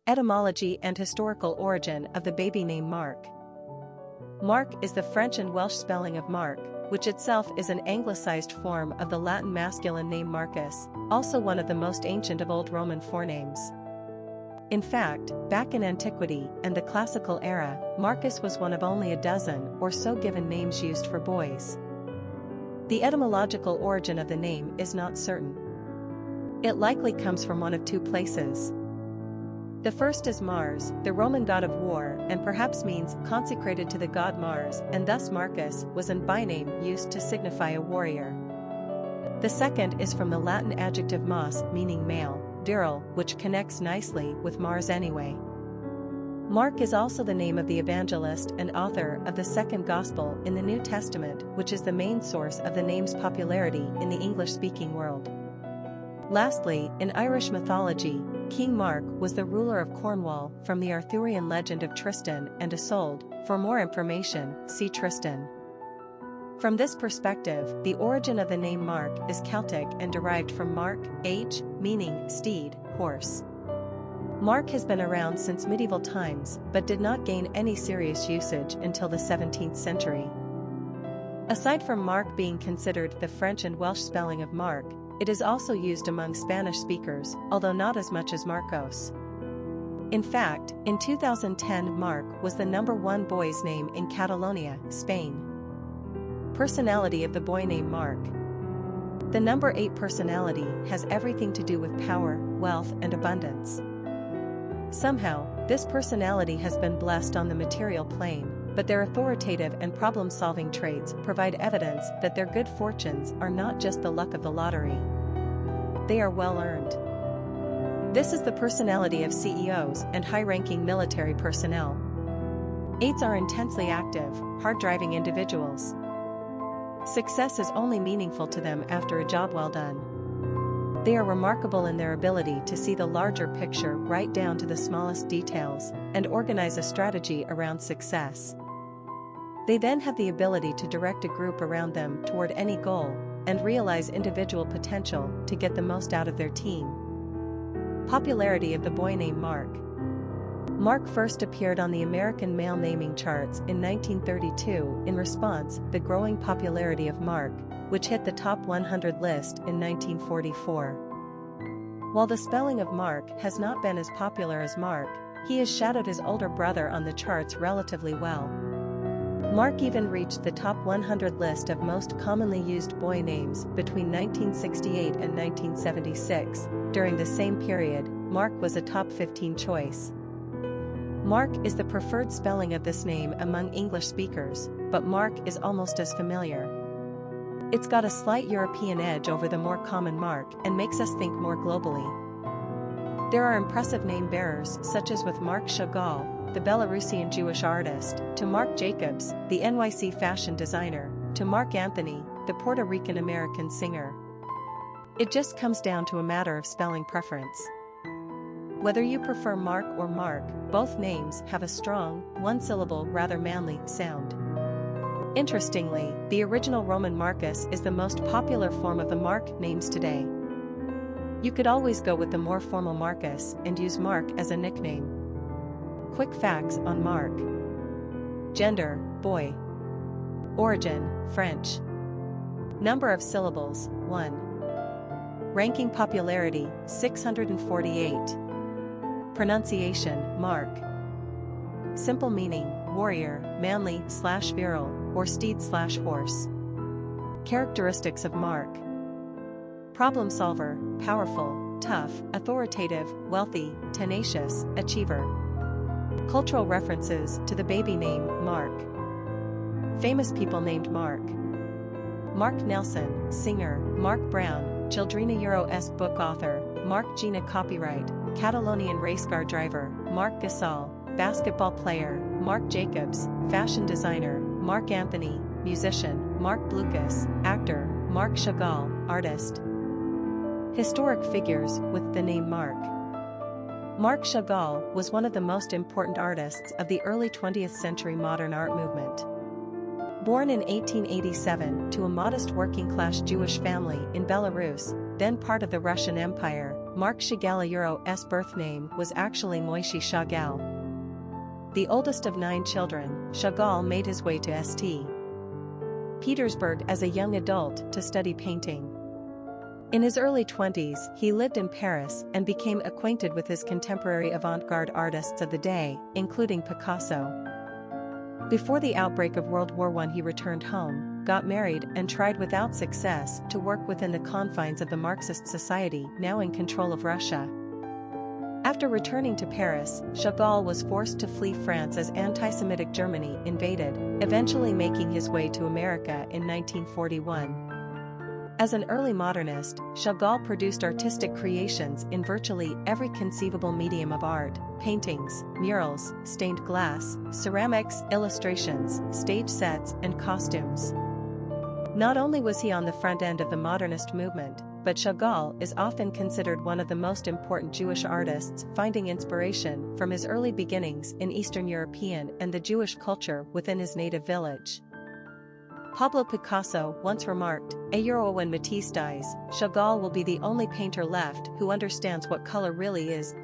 Etymology and historical origin of the baby name Marc. Marc is the French and Welsh spelling of Marc, which itself is an anglicized form of the Latin masculine name Marcus, also one of the most ancient of Old Roman forenames. In fact, back in antiquity and the classical era, Marcus was one of only a dozen or so given names used for boys. The etymological origin of the name is not certain. It likely comes from one of two places. The first is Mars, the Roman god of war, and perhaps means consecrated to the god Mars, and thus Marcus was a byname used to signify a warrior. The second is from the Latin adjective mas, meaning male, virile, which connects nicely with Mars anyway. Marc is also the name of the Evangelist and author of the second Gospel in the New Testament, which is the main source of the name's popularity in the English-speaking world. Lastly, in Irish mythology, King Marc was the ruler of Cornwall from the Arthurian legend of Tristan and Isolde. For more information, see Tristan. From this perspective, the origin of the name Marc is Celtic and derived from Marc, meaning steed, horse. Marc has been around since medieval times but did not gain any serious usage until the 17th century. Aside from Marc being considered the French and Welsh spelling of Marc, it is also used among Spanish speakers, although not as much as Marcos. In fact, in 2010 Marc was the #1 boy's name in Catalonia, Spain. Personality of the boy named Marc. The number 8 personality has everything to do with power, wealth and abundance. Somehow, this personality has been blessed on the material plane, but their authoritative and problem-solving traits provide evidence that their good fortunes are not just the luck of the lottery. They are well-earned. This is the personality of CEOs and high-ranking military personnel. 8s are intensely active, hard-driving individuals. Success is only meaningful to them after a job well done. They are remarkable in their ability to see the larger picture right down to the smallest details and organize a strategy around success. They then have the ability to direct a group around them toward any goal and realize individual potential to get the most out of their team. Popularity of the boy named Marc. Marc first appeared on the American male naming charts in 1932 in response to the growing popularity of Marc, which hit the top 100 list in 1944. While the spelling of Marc has not been as popular as Marc, he has shadowed his older brother on the charts relatively well. Marc even reached the top 100 list of most commonly used boy names between 1968 and 1976. During the same period, Marc was a top 15 choice. Marc is the preferred spelling of this name among English speakers, but Marc is almost as familiar. It's got a slight European edge over the more common Marc and makes us think more globally. There are impressive name bearers such as with Marc Chagall, the Belarusian Jewish artist, to Marc Jacobs, the NYC fashion designer, to Marc Anthony, the Puerto Rican-American singer. It just comes down to a matter of spelling preference. Whether you prefer Marc or Marc, both names have a strong, one-syllable rather manly sound. Interestingly, the original Roman Marcus is the most popular form of the Marc names today. You could always go with the more formal Marcus and use Marc as a nickname. Quick facts on Marc. Gender, boy. Origin, French. Number of syllables, 1. Ranking popularity, 648. Pronunciation, Marc. Simple meaning, warrior, manly/virile, or steed/horse. Characteristics of Marc. Problem solver, powerful, tough, authoritative, wealthy, tenacious, achiever. Cultural references to the baby name Marc. Famous people named Marc. Mark Nelson, singer, Marc Brown, Childrena Euro-S book author, Marc Gina copyright, Catalonian racecar driver, Marc Gasol, basketball player, Marc Jacobs, fashion designer, Marc Anthony, musician, Marc Blucas, actor, Marc Chagall, artist. Historic figures with the name Marc. Marc Chagall was one of the most important artists of the early 20th century modern art movement. Born in 1887 to a modest working-class Jewish family in Belarus, then part of the Russian Empire, Marc Chagall's birth name was actually Moïse Chagall. The oldest of 9 children, Chagall made his way to St. Petersburg as a young adult to study painting. In his early 20s, he lived in Paris and became acquainted with his contemporary avant-garde artists of the day, including Picasso. Before the outbreak of World War I, he returned home, got married, and tried without success to work within the confines of the Marxist society now in control of Russia. After returning to Paris, Chagall was forced to flee France as anti-Semitic Germany invaded, eventually making his way to America in 1941. As an early modernist, Chagall produced artistic creations in virtually every conceivable medium of art: paintings, murals, stained glass, ceramics, illustrations, stage sets, and costumes. Not only was he on the front end of the modernist movement, but Chagall is often considered one of the most important Jewish artists, finding inspiration from his early beginnings in Eastern European and the Jewish culture within his native village. Pablo Picasso once remarked, "When Matisse dies, Chagall will be the only painter left who understands what color really is."